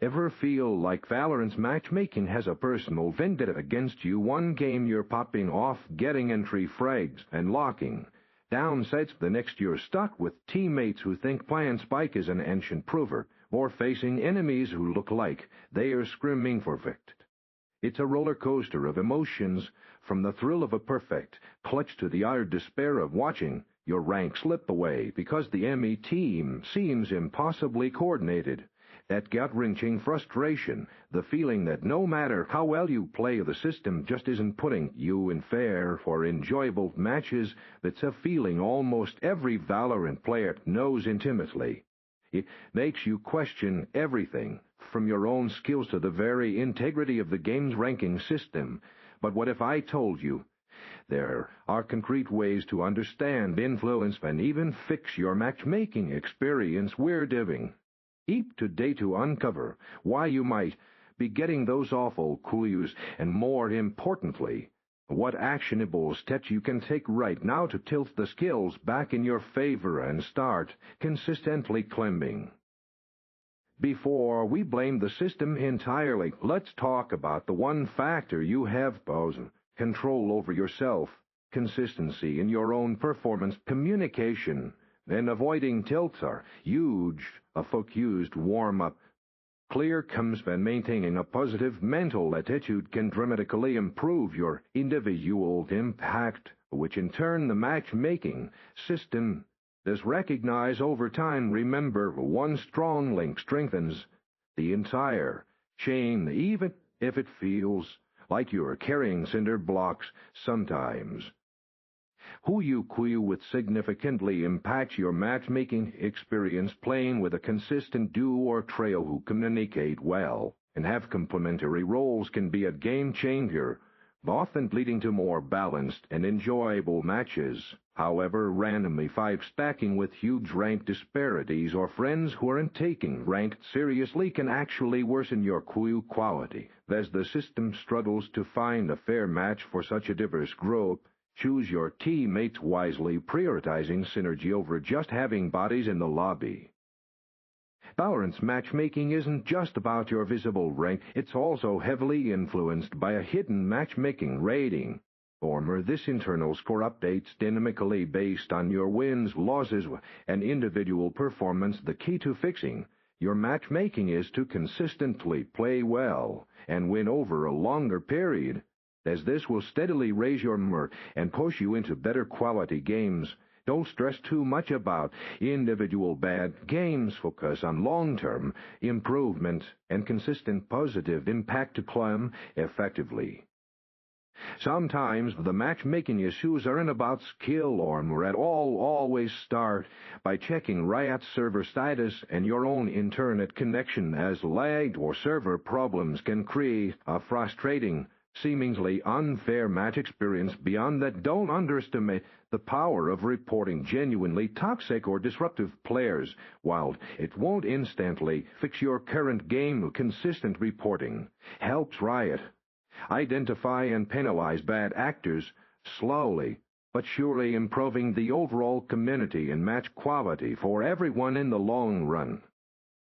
Ever feel like Valorant's matchmaking has a personal vendetta against you? One game you're popping off, getting entry frags, and locking down sites. The next you're stuck with teammates who think playing Spike is an ancient prover, or facing enemies who look like they are screaming for victory. It's a roller coaster of emotions, from the thrill of a perfect clutch to the utter despair of watching your rank slip away because the ME team seems impossibly coordinated. That gut-wrenching frustration, the feeling that no matter how well you play, the system just isn't putting you in fair or enjoyable matches. That's a feeling almost every Valorant player knows intimately. It makes you question everything, from your own skills to the very integrity of the game's ranking system. But what if I told you there are concrete ways to understand, influence, and even fix your matchmaking experience? We're diving deep today to uncover why you might be getting those awful clues, and more importantly, what actionable steps you can take right now to tilt the skills back in your favor and start consistently climbing. Before we blame the system entirely, let's talk about the one factor you have control over yourself: consistency in your own performance. Communication and avoiding tilts are huge. A focused warm-up, clear comes when maintaining a positive mental attitude can dramatically improve your individual impact, which in turn the matchmaking system does recognize over time. Remember, one strong link strengthens the entire chain, even if it feels like you're carrying cinder blocks sometimes. Who you queue with significantly impacts your matchmaking experience. Playing with a consistent duo or trio who communicate well and have complementary roles can be a game changer, often leading to more balanced and enjoyable matches. However, randomly stacking with huge rank disparities or friends who aren't taking rank seriously can actually worsen your queue quality. As the system struggles to find a fair match for such a diverse group, choose your teammates wisely, prioritizing synergy over just having bodies in the lobby. Valorant's matchmaking isn't just about your visible rank, it's also heavily influenced by a hidden matchmaking rating. This internal score updates dynamically based on your wins, losses, and individual performance. The key to fixing your matchmaking is to consistently play well and win over a longer period, as this will steadily raise your MR and push you into better quality games. Don't stress too much about individual bad games. Focus on long-term improvement and consistent positive impact to climb effectively. Sometimes the matchmaking issues aren't about skill or MR at all. Always start by checking Riot's server status and your own internet connection, as lagged or server problems can create a frustrating, seemingly unfair match experience. Beyond that, don't underestimate the power of reporting genuinely toxic or disruptive players. While it won't instantly fix your current game, consistent reporting helps Riot identify and penalize bad actors, slowly but surely improving the overall community and match quality for everyone in the long run.